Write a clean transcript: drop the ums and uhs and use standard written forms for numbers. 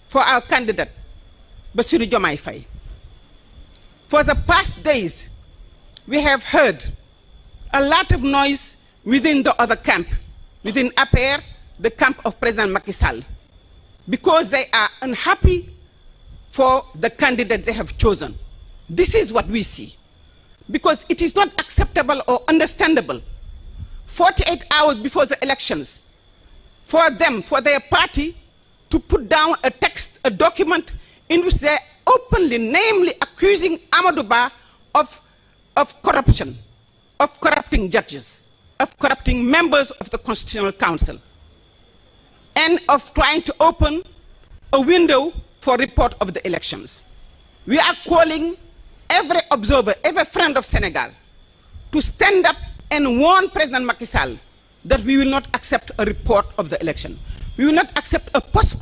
for our candidate, Bassirou Diomaye Faye. For the past days, we have heard a lot of noise within the other camp, within APR, the camp of President Macky Sall, because they are unhappy for the candidate they have chosen. This is what we see. Because it is not acceptable or understandable 48 hours before the elections for them, for their party, to put down a text, a document in which they openly, namely accusing Amadou Ba of corruption, of corrupting judges, of corrupting members of the Constitutional Council, and of trying to open a window for report of the elections. We are calling every observer, every friend of Senegal, to stand up and warn President Macky Sall that we will not accept a report of the election. We will not accept a postponement